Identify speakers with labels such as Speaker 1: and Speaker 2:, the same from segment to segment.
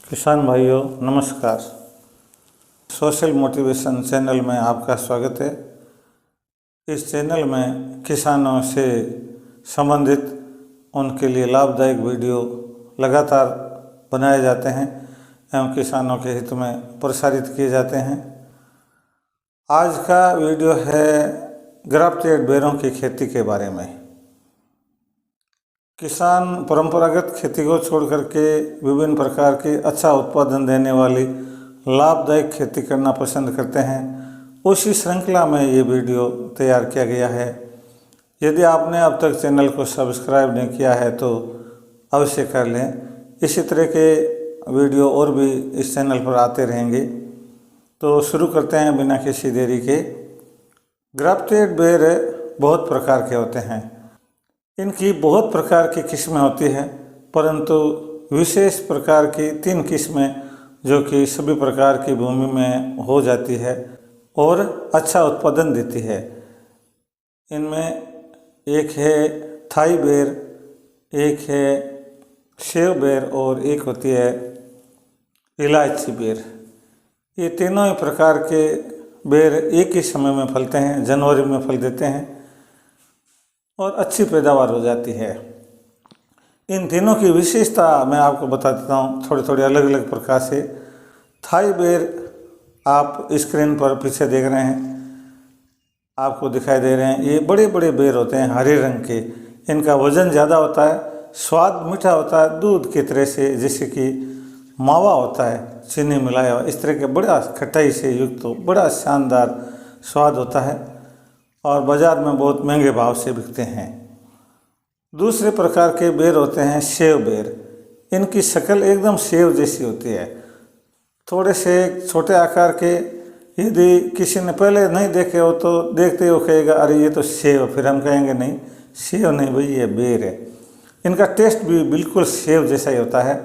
Speaker 1: किसान भाइयों नमस्कार। सोशल मोटिवेशन चैनल में आपका स्वागत है। इस चैनल में किसानों से संबंधित उनके लिए लाभदायक वीडियो लगातार बनाए जाते हैं एवं किसानों के हित में प्रसारित किए जाते हैं। आज का वीडियो है ग्राफ्टेड बेरों की खेती के बारे में। किसान परंपरागत खेती को छोड़ करके विभिन्न प्रकार की अच्छा उत्पादन देने वाली लाभदायक खेती करना पसंद करते हैं। उसी श्रृंखला में ये वीडियो तैयार किया गया है। यदि आपने अब तक चैनल को सब्सक्राइब नहीं किया है तो अवश्य कर लें। इसी तरह के वीडियो और भी इस चैनल पर आते रहेंगे। तो शुरू करते हैं बिना किसी देरी के। ग्राफ्टेड बेर बहुत प्रकार के होते हैं। इनकी बहुत प्रकार की किस्में होती हैं, परंतु विशेष प्रकार की 3 किस्में जो कि सभी प्रकार की भूमि में हो जाती है और अच्छा उत्पादन देती है। इनमें एक है थाई बेर, एक है सेव बेर और एक होती है इलायची बेर। ये तीनों ही प्रकार के बेर एक ही समय में फलते हैं, जनवरी में फल देते हैं और अच्छी पैदावार हो जाती है। इन तीनों की विशेषता मैं आपको बता देता हूँ थोड़ी थोड़ी अलग अलग प्रकार से। थाई बेर आप स्क्रीन पर पीछे देख रहे हैं, आपको दिखाई दे रहे हैं। ये बड़े बड़े बेर होते हैं हरे रंग के। इनका वजन ज़्यादा होता है, स्वाद मीठा होता है, दूध की तरह से, जैसे कि मावा होता है चीनी मिलाया हुआ, इस तरह के बड़ा खटाई से युक्त हो, बड़ा शानदार स्वाद होता है और बाज़ार में बहुत महंगे भाव से बिकते हैं। दूसरे प्रकार के बेर होते हैं सेव बेर। इनकी शक्ल एकदम सेव जैसी होती है, थोड़े से छोटे आकार के। यदि किसी ने पहले नहीं देखे हो तो देखते ही वो कहेगा अरे ये तो सेव, फिर हम कहेंगे नहीं सेव नहीं भाई ये बेर है। इनका टेस्ट भी बिल्कुल सेव जैसा ही होता है।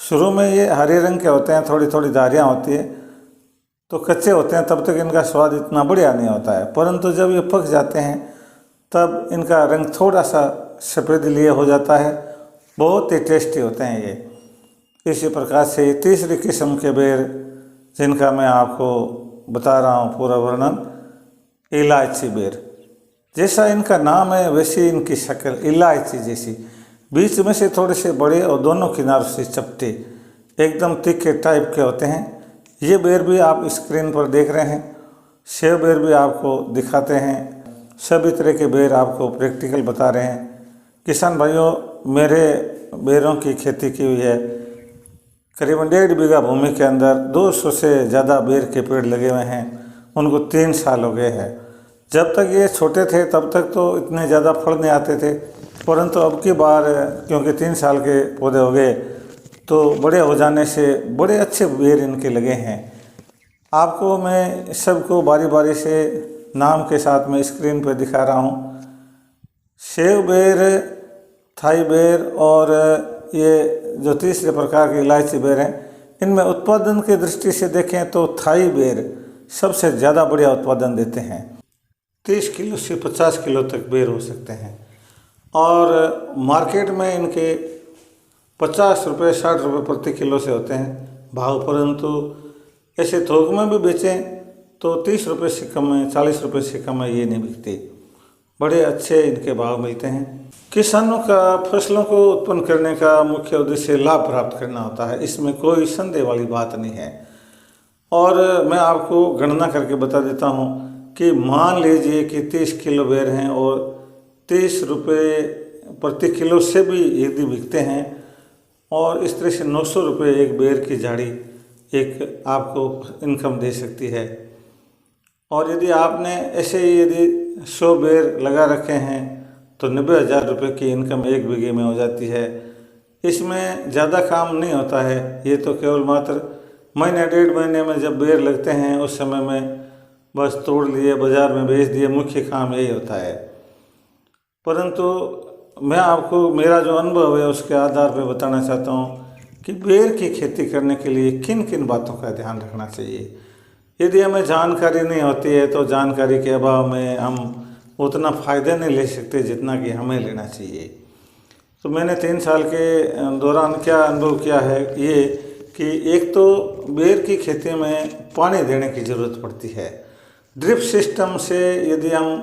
Speaker 1: शुरू में ये हरे रंग के होते हैं, थोड़ी थोड़ी धारियाँ होती है, तो कच्चे होते हैं, तब तक इनका स्वाद इतना बढ़िया नहीं होता है। परंतु जब ये पक जाते हैं तब इनका रंग थोड़ा सा सफ़ेद लिए हो जाता है, बहुत ही टेस्टी होते हैं ये। इसी प्रकार से तीसरी किस्म के बेर जिनका मैं आपको बता रहा हूँ पूरा वर्णन, इलायची बेर। जैसा इनका नाम है वैसी इनकी शक्ल इलायची जैसी, बीच में से थोड़े से बड़े और दोनों किनारों से चपटे, एकदम तीखे टाइप के होते हैं। ये बेर भी आप स्क्रीन पर देख रहे हैं। सेव बेर भी आपको दिखाते हैं। सभी तरह के बेर आपको प्रैक्टिकल बता रहे हैं। किसान भाइयों, मेरे बेरों की खेती की हुई है। करीबन 1.5 बीघा भूमि के अंदर 200 से ज़्यादा बेर के पेड़ लगे हुए हैं। उनको 3 साल हो गए हैं। जब तक ये छोटे थे तब तक तो इतने ज़्यादा फल नहीं आते थे, परंतु अब की बार क्योंकि 3 साल के पौधे हो गए तो बड़े हो जाने से बड़े अच्छे बेर इनके लगे हैं। आपको मैं सबको बारी बारी से नाम के साथ में स्क्रीन पर दिखा रहा हूँ। सेव बेर, थाई बेर और ये जो तीसरे प्रकार के इलायची बेर हैं, इनमें उत्पादन की दृष्टि से देखें तो थाई बेर सबसे ज़्यादा बढ़िया उत्पादन देते हैं। 30 किलो से 50 किलो तक बेर हो सकते हैं और मार्केट में इनके 50 रुपये 60 रुपये प्रति किलो से होते हैं भाव। परंतु ऐसे थोक में भी बेचें तो 30 रुपये से कम में, 40 रुपये से कम में ये नहीं बिकते। बड़े अच्छे इनके भाव मिलते हैं। किसानों का फसलों को उत्पन्न करने का मुख्य उद्देश्य लाभ प्राप्त करना होता है, इसमें कोई संदेह वाली बात नहीं है। और मैं आपको गणना करके बता देता हूँ कि मान लीजिए कि 30 किलो बेर हैं और 30 रुपये प्रति किलो से भी यदि बिकते हैं और इस तरह से 900 रुपये एक बेर की झाड़ी एक आपको इनकम दे सकती है। और यदि आपने ऐसे ही यदि 100 बेर लगा रखे हैं तो 90,000 रुपये की इनकम 1 बीघे में हो जाती है। इसमें ज़्यादा काम नहीं होता है। ये तो केवल मात्र महीने 1.5 महीने में जब बेर लगते हैं उस समय में बस तोड़ लिए, बाज़ार में बेच दिए, मुख्य काम यही होता है। परंतु मैं आपको मेरा जो अनुभव है उसके आधार पर बताना चाहता हूँ कि बेर की खेती करने के लिए किन किन बातों का ध्यान रखना चाहिए। यदि हमें जानकारी नहीं होती है तो जानकारी के अभाव में हम उतना फ़ायदा नहीं ले सकते जितना कि हमें लेना चाहिए। तो मैंने 3 साल के दौरान क्या अनुभव किया है ये कि एक तो बेर की खेती में पानी देने की ज़रूरत पड़ती है। ड्रिप सिस्टम से यदि हम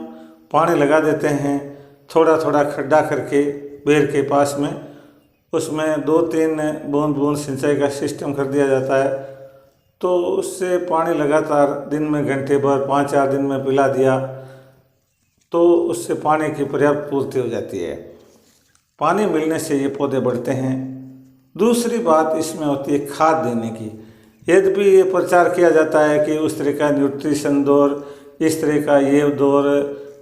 Speaker 1: पानी लगा देते हैं, थोड़ा थोड़ा खड्डा करके बेर के पास में, उसमें 2-3 बूंद बूंद सिंचाई का सिस्टम कर दिया जाता है, तो उससे पानी लगातार दिन में घंटे भर 5-4 दिन में पिला दिया तो उससे पानी की पर्याप्त पूर्ति हो जाती है। पानी मिलने से ये पौधे बढ़ते हैं। दूसरी बात इसमें होती है खाद देने की। यद्यपि ये प्रचार किया जाता है कि उस तरह का न्यूट्रिशन दौर, इस तरह का ये दौर,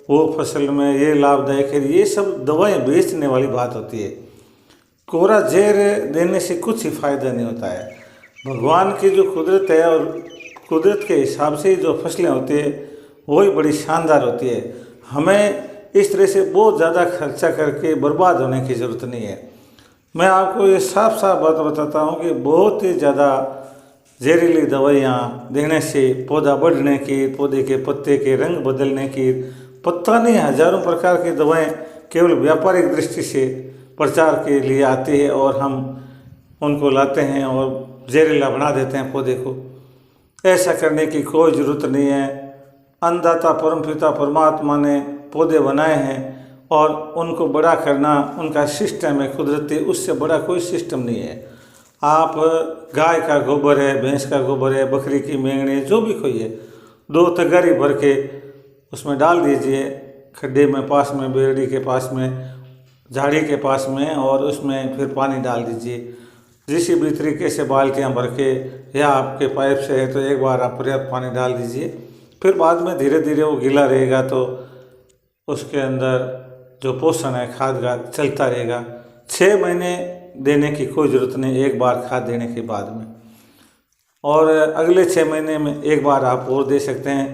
Speaker 1: वो फसल में ये लाभदायक है, ये सब दवाएं बेचने वाली बात होती है। कोरा जहर देने से कुछ ही फायदा नहीं होता है। भगवान की जो कुदरत है और कुदरत के हिसाब से जो फसलें होती है वही बड़ी शानदार होती है। हमें इस तरह से बहुत ज़्यादा खर्चा करके बर्बाद होने की ज़रूरत नहीं है। मैं आपको ये साफ साफ बात बताता हूँ कि बहुत ही ज़्यादा जहरीली दवाइयाँ देने से पौधा बढ़ने की, पौधे के पत्ते के रंग बदलने की, पता नहीं हजारों प्रकार की दवाएं केवल व्यापारिक दृष्टि से प्रचार के लिए आती है और हम उनको लाते हैं और जहरीला बना देते हैं पौधे को। ऐसा करने की कोई ज़रूरत नहीं है। अन्नदाता परमपिता परमात्मा ने पौधे बनाए हैं और उनको बड़ा करना उनका सिस्टम है कुदरती, उससे बड़ा कोई सिस्टम नहीं है। आप गाय का गोबर है, भैंस का गोबर है, बकरी की मेंगनी, जो भी कोई है, 2 तगारी भर के उसमें डाल दीजिए खड्डे में, पास में बेरड़ी के पास में, झाड़ी के पास में, और उसमें फिर पानी डाल दीजिए। किसी भी तरीके से बाल्टियाँ भर के या आपके पाइप से है तो एक बार आप पर्याप्त पानी डाल दीजिए। फिर बाद में धीरे धीरे वो गीला रहेगा तो उसके अंदर जो पोषण है खाद का चलता रहेगा। 6 महीने देने की कोई ज़रूरत नहीं एक बार खाद देने के बाद में, और अगले 6 महीने में एक बार आप और दे सकते हैं।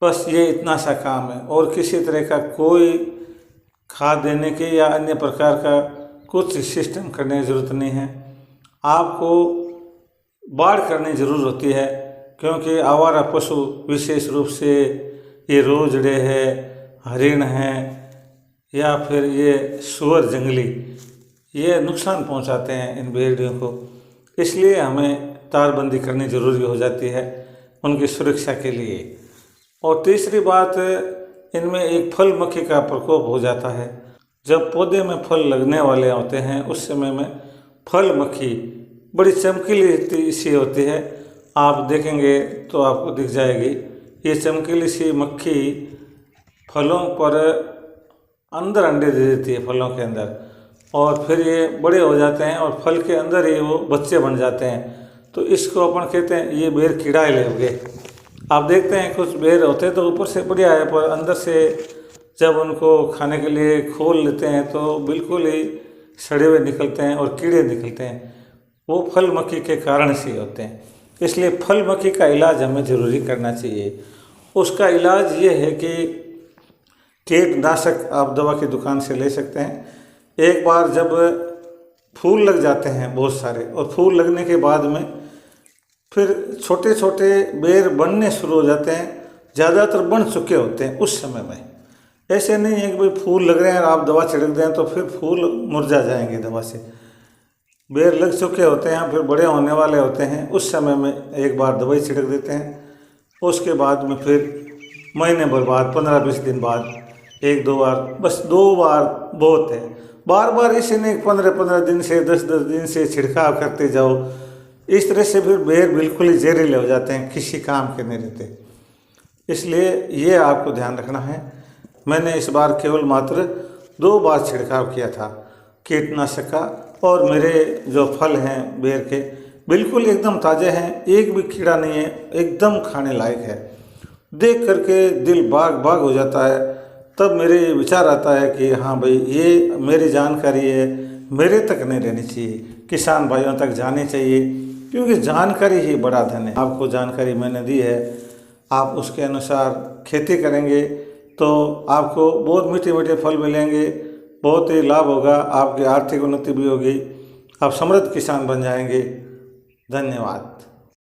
Speaker 1: बस ये इतना सा काम है और किसी तरह का कोई खाद देने की या अन्य प्रकार का कुछ सिस्टम करने की ज़रूरत नहीं है। आपको बाढ़ करनी ज़रूर होती है क्योंकि आवारा पशु, विशेष रूप से ये रोजड़े है, हरिण है या फिर ये सूअर जंगली, ये नुकसान पहुंचाते हैं इन भेड़ियों को। इसलिए हमें तारबंदी करनी ज़रूरी हो जाती है उनकी सुरक्षा के लिए। और तीसरी बात, इनमें एक फल मक्खी का प्रकोप हो जाता है। जब पौधे में फल लगने वाले होते हैं उस समय में फल मक्खी बड़ी चमकीली सी होती है, आप देखेंगे तो आपको दिख जाएगी। ये चमकीली सी मक्खी फलों पर अंदर अंडे दे देती है फलों के अंदर, और फिर ये बड़े हो जाते हैं और फल के अंदर ही वो बच्चे बन जाते हैं। तो इसको अपन कहते हैं ये बेर कीड़ाए हो गए। आप देखते हैं कुछ बेर होते हैं तो ऊपर से बढ़िया है, पर अंदर से जब उनको खाने के लिए खोल लेते हैं तो बिल्कुल ही सड़े हुए निकलते हैं और कीड़े निकलते हैं। वो फल मक्खी के कारण से होते हैं। इसलिए फल मक्खी का इलाज हमें ज़रूरी करना चाहिए। उसका इलाज ये है कि कीटनाशक आप दवा की दुकान से ले सकते हैं। एक बार जब फूल लग जाते हैं बहुत सारे, और फूल लगने के बाद में फिर छोटे छोटे बेर बनने शुरू हो जाते हैं, ज़्यादातर बन चुके होते हैं उस समय में। ऐसे नहीं है कि भाई फूल लग रहे हैं और आप दवा छिड़क दें तो फिर फूल मुरझा जाएंगे दवा से। बेर लग चुके होते हैं, फिर बड़े होने वाले होते हैं, उस समय में एक बार दवाई छिड़क देते हैं। उसके बाद में फिर महीने भर बाद, 15-20 दिन बाद 1-2 बार, बस 2 बार बहुत है। बार बार इसे नहीं 15-15 दिन से 10-10 दिन से छिड़काव करते जाओ। इस तरह से फिर बेर बिल्कुल ही जहरीले हो जाते हैं, किसी काम के नहीं रहते। इसलिए ये आपको ध्यान रखना है। मैंने इस बार केवल मात्र 2 बार छिड़काव किया था कीटनाशक का, और मेरे जो फल हैं बेर के बिल्कुल एकदम ताज़े हैं, एक भी कीड़ा नहीं है, एकदम खाने लायक है। देख करके दिल बाग बाग हो जाता है। तब मेरे विचार आता है कि हाँ भाई, ये मेरी जानकारी है, मेरे तक नहीं रहनी चाहिए, किसान भाइयों तक जानी चाहिए, क्योंकि जानकारी ही बड़ा धन है। आपको जानकारी मैंने दी है, आप उसके अनुसार खेती करेंगे तो आपको बहुत मीठे मीठे फल मिलेंगे, बहुत ही लाभ होगा, आपकी आर्थिक उन्नति भी होगी, आप समृद्ध किसान बन जाएंगे। धन्यवाद।